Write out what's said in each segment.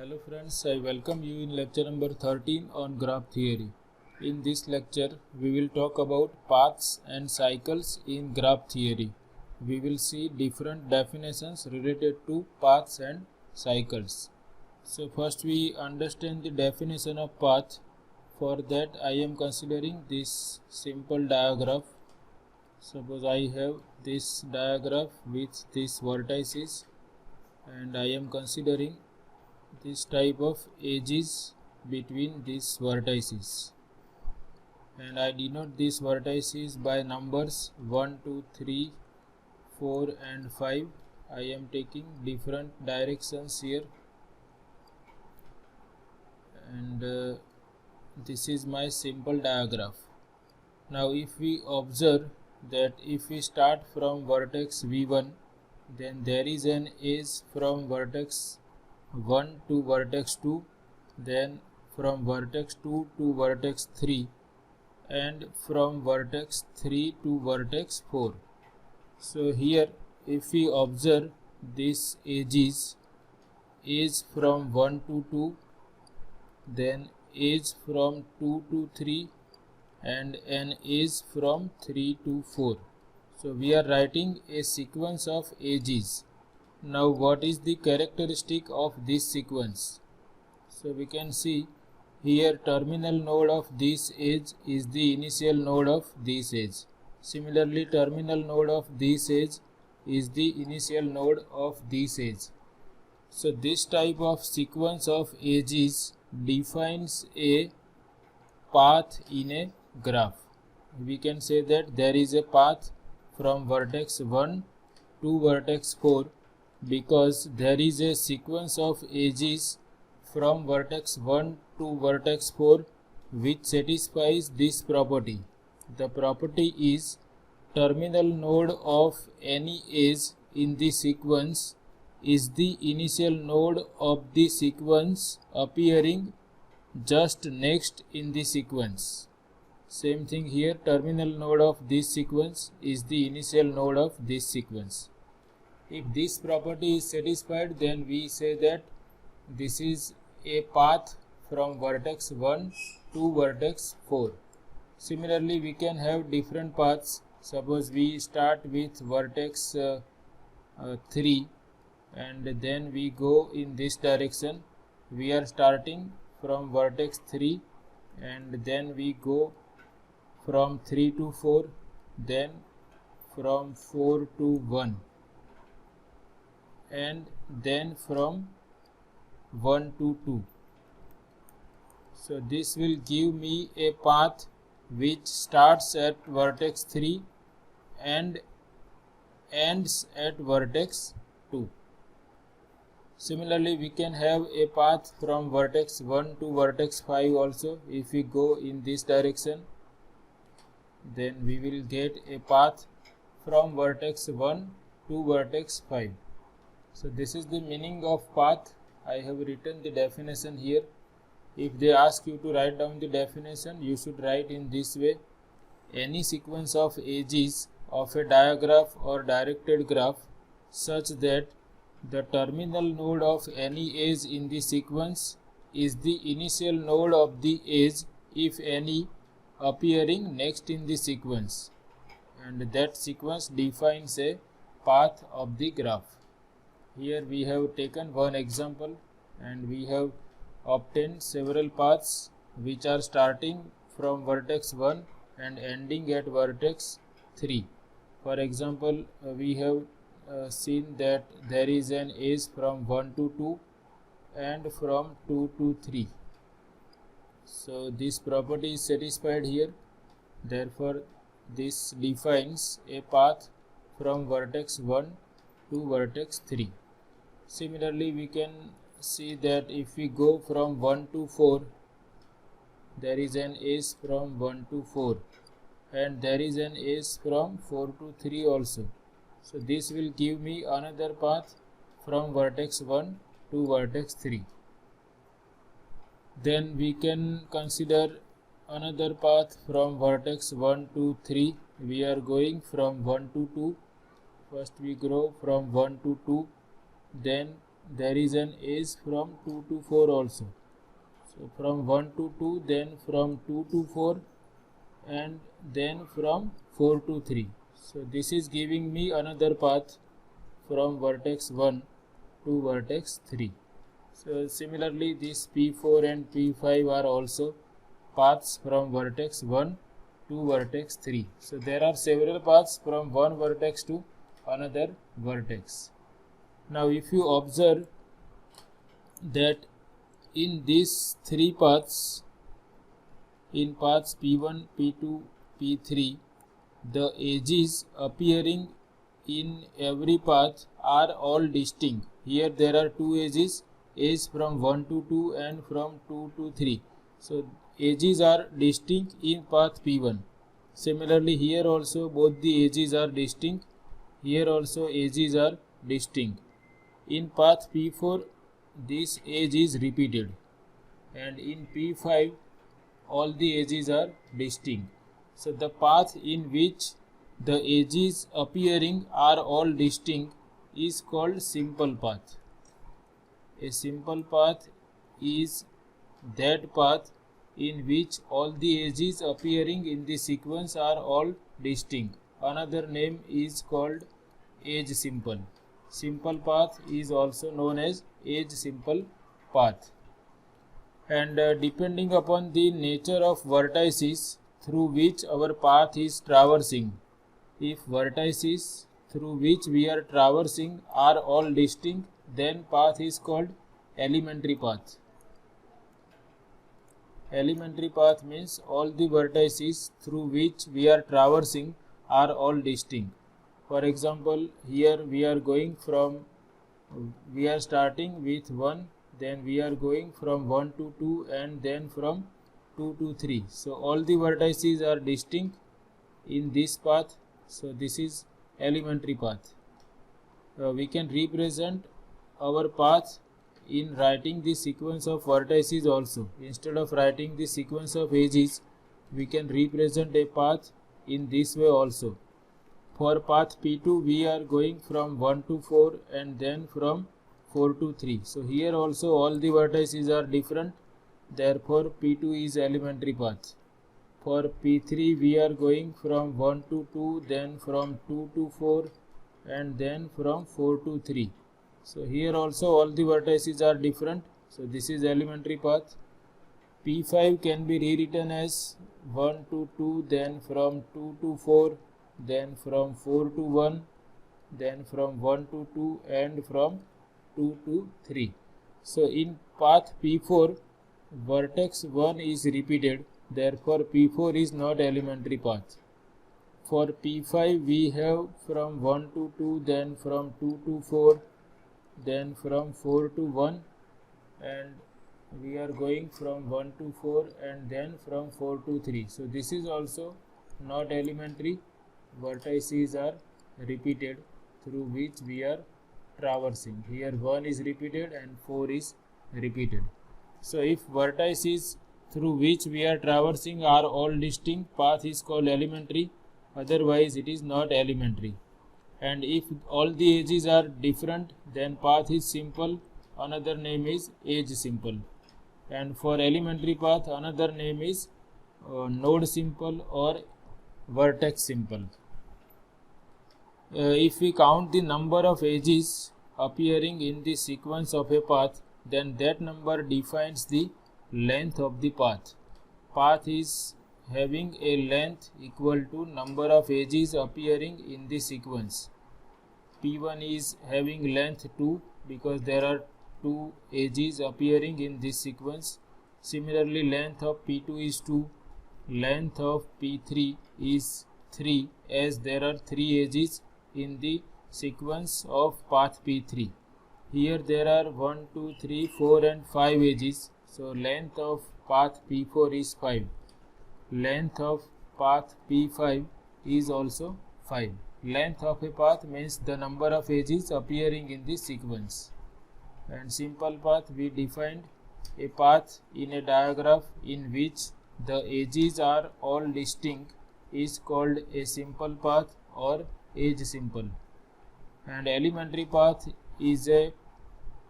Hello friends, I welcome you in lecture number 13 on graph theory. In this lecture, we will talk about paths and cycles in graph theory. We will see different definitions related to paths and cycles. So first we understand the definition of path. For that I am considering this simple diagram. Suppose I have this diagram with these vertices and I am considering this type of edges between these vertices, and I denote these vertices by numbers 1, 2, 3, 4 and 5. I am taking different directions here, and this is my simple diagram. Now if we observe that if we start from vertex V1, then there is an edge from vertex 1 to vertex 2, then from vertex 2 to vertex 3, and from vertex 3 to vertex 4. So here if we observe this edges, edge from 1 to 2, then edge from 2 to 3, and an edge from 3 to 4. So we are writing a sequence of edges. Now what is the characteristic of this sequence? So we can see here terminal node of this edge is the initial node of this edge. Similarly, terminal node of this edge is the initial node of this edge. So this type of sequence of edges defines a path in a graph. We can say that there is a path from vertex 1 to vertex 4 because there is a sequence of edges from vertex 1 to vertex 4 which satisfies this property. The property is terminal node of any edge in the sequence is the initial node of the sequence appearing just next in the sequence. Same thing here, terminal node of this sequence is the initial node of this sequence. If this property is satisfied, then we say that this is a path from vertex 1 to vertex 4. Similarly, we can have different paths. Suppose we start with vertex 3 and then we go in this direction. We are starting from vertex 3 and then we go from 3 to 4, then from 4 to 1. And then from 1 to 2. So this will give me a path which starts at vertex 3 and ends at vertex 2. Similarly, we can have a path from vertex 1 to vertex 5 also. If we go in this direction, then we will get a path from vertex 1 to vertex 5. So this is the meaning of path. I have written the definition here. If they ask you to write down the definition, you should write in this way: any sequence of edges of a diagram or directed graph such that the terminal node of any edge in the sequence is the initial node of the edge, if any, appearing next in the sequence, and that sequence defines a path of the graph. Here we have taken one example and we have obtained several paths which are starting from vertex 1 and ending at vertex 3. For example, we have seen that there is an edge from 1 to 2 and from 2 to 3. So this property is satisfied here. Therefore, this defines a path from vertex 1 to vertex 3. Similarly, we can see that if we go from 1 to 4, there is an edge from 1 to 4 and there is an edge from 4 to 3 also. So this will give me another path from vertex 1 to vertex 3. Then we can consider another path from vertex 1 to 3. We are going from 1 to 2. First we grow from 1 to 2, then there is an edge from 2 to 4 also. So from 1 to 2, then from 2 to 4, and then from 4 to 3. So this is giving me another path from vertex 1 to vertex 3. So similarly, this P4 and P5 are also paths from vertex 1 to vertex 3. So there are several paths from one vertex to another vertex. Now if you observe that in these three paths, in paths P1, P2, P3, the edges appearing in every path are all distinct. Here there are two edges, edge from 1 to 2 and from 2 to 3. So edges are distinct in path P1. Similarly, here also both the edges are distinct. Here also edges are distinct. In path P4, this edge is repeated, and in P5 all the edges are distinct. So the path in which the edges appearing are all distinct is called simple path. A simple path is that path in which all the edges appearing in the sequence are all distinct. Another name is called edge simple. Simple path is also known as edge simple path. And depending upon the nature of vertices through which our path is traversing, if vertices through which we are traversing are all distinct, then path is called elementary path. Elementary path means all the vertices through which we are traversing are all distinct. For example, here we are starting with 1, then we are going from 1 to 2, and then from 2 to 3. So all the vertices are distinct in this path. So this is elementary path. We can represent our path in writing the sequence of vertices also. Instead of writing the sequence of edges, we can represent a path in this way also. For path P2, we are going from 1 to 4 and then from 4 to 3. So here also all the vertices are different. Therefore P2 is elementary path. For P3, we are going from 1 to 2, then from 2 to 4, and then from 4 to 3. So here also all the vertices are different. So this is elementary path. P5 can be rewritten as 1 to 2, then from 2 to 4, then from 4 to 1, then from 1 to 2, and from 2 to 3. So in path P4, vertex 1 is repeated, therefore P4 is not elementary path. For P5, we have from 1 to 2, then from 2 to 4, then from 4 to 1, and we are going from 1 to 4 and then from 4 to 3. So this is also not elementary. Vertices are repeated through which we are traversing. Here 1 is repeated and 4 is repeated. So if vertices through which we are traversing are all distinct, path is called elementary. Otherwise it is not elementary. And if all the edges are different, then path is simple. Another name is edge simple. And for elementary path, another name is node simple or vertex simple. If we count the number of edges appearing in the sequence of a path, then that number defines the length of the path. Path is having a length equal to number of edges appearing in the sequence. P1 is having length 2 because there are 2 edges appearing in this sequence. Similarly, length of P2 is 2. Length of P3 is 3 as there are 3 edges in the sequence of path P3. Here there are 1, 2, 3, 4 and 5 edges. So length of path P4 is 5. Length of path P5 is also 5. Length of a path means the number of edges appearing in the sequence. And simple path, we defined a path in a diagram in which the edges are all distinct is called a simple path or edge simple. And elementary path is a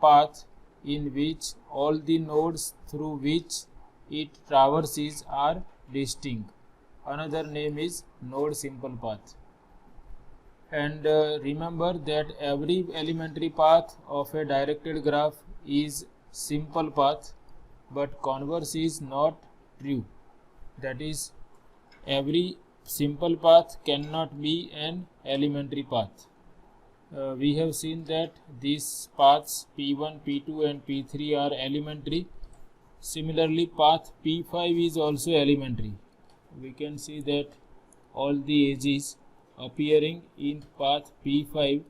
path in which all the nodes through which it traverses are distinct. Another name is node simple path. And remember that every elementary path of a directed graph is simple path, but converse is not true. That is, every simple path cannot be an elementary path. We have seen that these paths P1, P2 and P3 are elementary. Similarly, path P5 is also elementary. We can see that all the edges appearing in path P5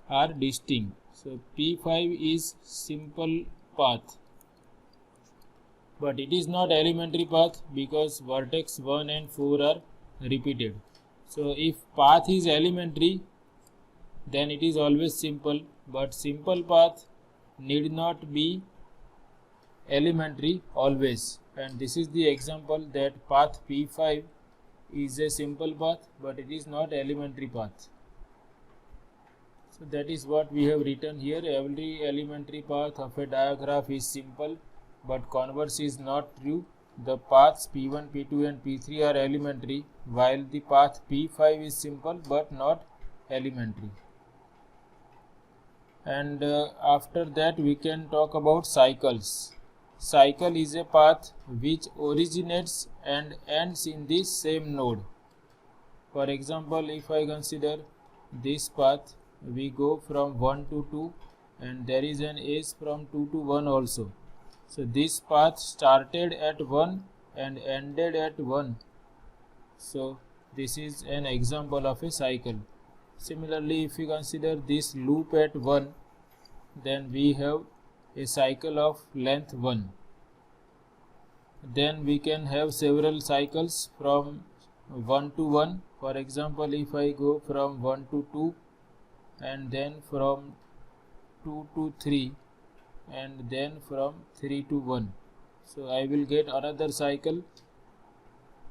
are distinct. So P5 is simple path, but it is not elementary path because vertex 1 and 4 are repeated. So if path is elementary, then it is always simple, but simple path need not be elementary always. And this is the example that path P5 is a simple path, but it is not elementary path. So that is what we have written here. Every elementary path of a diagraph is simple, but converse is not true. The paths P1, P2 and P3 are elementary, while the path P5 is simple but not elementary. And after that we can talk about cycles. Cycle is a path which originates and ends in the same node. For example, if I consider this path, we go from 1 to 2 and there is an edge from 2 to 1 also. So this path started at 1 and ended at 1. So this is an example of a cycle. Similarly, if we consider this loop at 1, then we have a cycle of length 1. Then we can have several cycles from 1 to 1. For example, if I go from 1 to 2 and then from 2 to 3 and then from 3 to 1. So I will get another cycle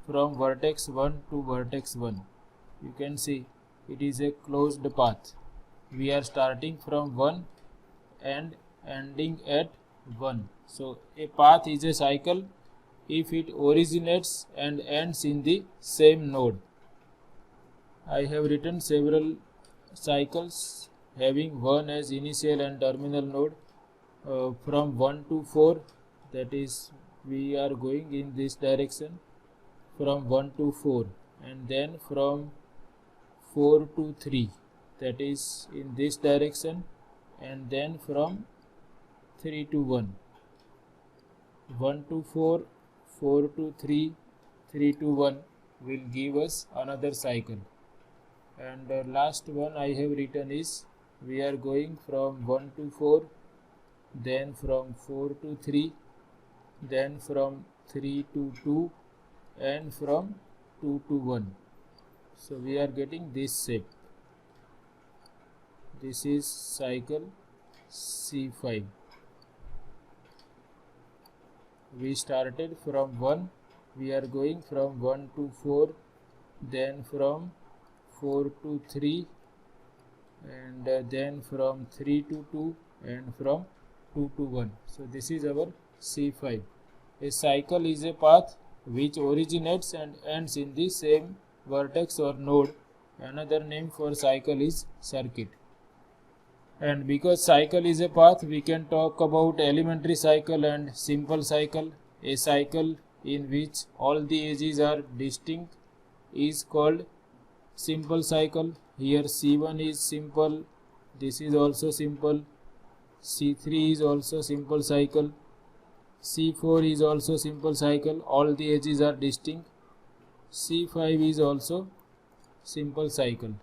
from vertex 1 to vertex 1. You can see it is a closed path. We are starting from 1 and ending at 1. So a path is a cycle if it originates and ends in the same node. I have written several cycles having 1 as initial and terminal node. From 1 to 4, that is, we are going in this direction from 1 to 4, and then from 4 to 3, that is in this direction, and then from 3 to 1. 1 to 4, 4 to 3, 3 to 1 will give us another cycle. And last one I have written is we are going from 1 to 4, then from 4 to 3, then from 3 to 2 and from 2 to 1. So we are getting this shape. This is cycle C5. We started from 1, we are going from 1 to 4, then from 4 to 3 and then from 3 to 2 and from 2 to 1. So this is our C5. A cycle is a path which originates and ends in the same vertex or node. Another name for cycle is circuit. And because cycle is a path, we can talk about elementary cycle and simple cycle. A cycle in which all the edges are distinct is called simple cycle. Here C1 is simple, this is also simple, C3 is also simple cycle, C4 is also simple cycle, all the edges are distinct, C5 is also simple cycle.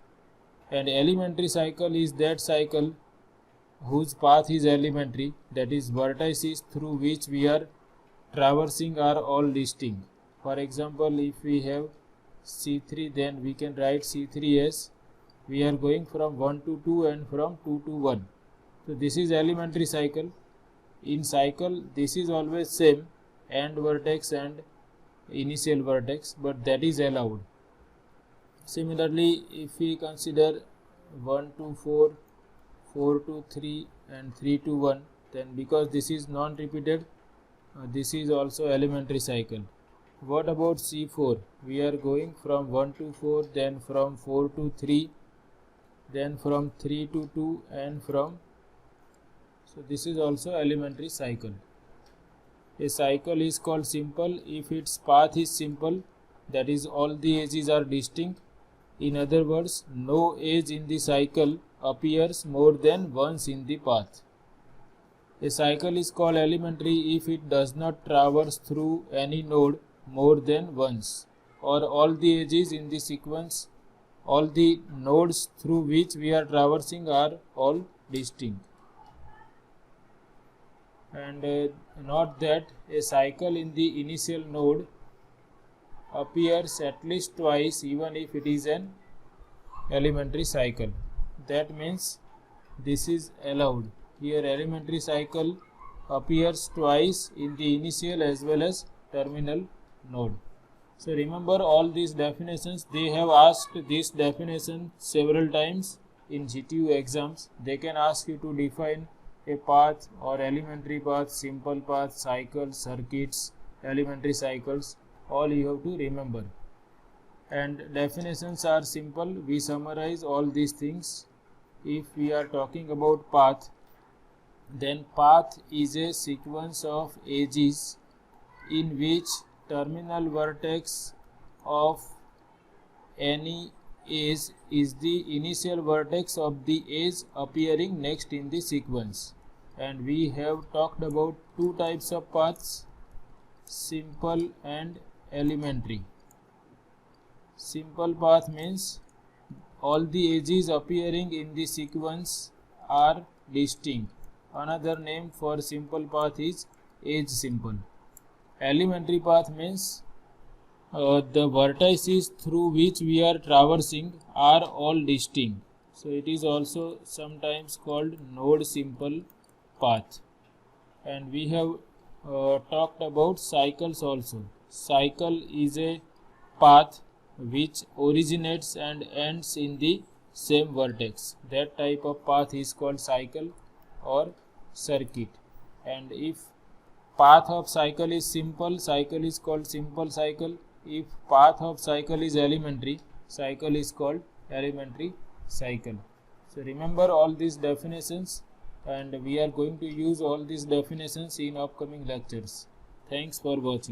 And elementary cycle is that cycle whose path is elementary, that is vertices through which we are traversing are all distinct. For example, if we have C3, then we can write C3 as we are going from 1 to 2 and from 2 to 1. So this is elementary cycle. In cycle, this is always same, end vertex and initial vertex, but that is allowed. Similarly, if we consider 1 to 4, 4 to 3 and 3 to 1, then because this is non-repeated, this is also elementary cycle. What about C4? We are going from 1 to 4, then from 4 to 3, then from 3 to 2, and from, so this is also elementary cycle. A cycle is called simple if its path is simple, that is all the edges are distinct. In other words, no edge in the cycle appears more than once in the path. A cycle is called elementary if it does not traverse through any node more than once, or all the edges in the sequence, all the nodes through which we are traversing are all distinct. And note that a cycle in the initial node appears at least twice even if it is an elementary cycle. That means this is allowed. Here elementary cycle appears twice in the initial as well as terminal node. So remember all these definitions. They have asked this definition several times in GTU exams. They can ask you to define a path or elementary path, simple path, cycles, circuits, elementary cycles. All you have to remember. And definitions are simple. We summarize all these things. If we are talking about path, then path is a sequence of edges in which terminal vertex of any edge is the initial vertex of the edge appearing next in the sequence. And we have talked about two types of paths, simple and elementary. Simple path means all the edges appearing in the sequence are distinct. Another name for simple path is edge simple. Elementary path means the vertices through which we are traversing are all distinct. So it is also sometimes called node simple path. And we have talked about cycles also. Cycle is a path which originates and ends in the same vertex. That type of path is called cycle or circuit. And if path of cycle is simple, cycle is called simple cycle. If path of cycle is elementary, cycle is called elementary cycle. So remember all these definitions, and we are going to use all these definitions in upcoming lectures. Thanks for watching.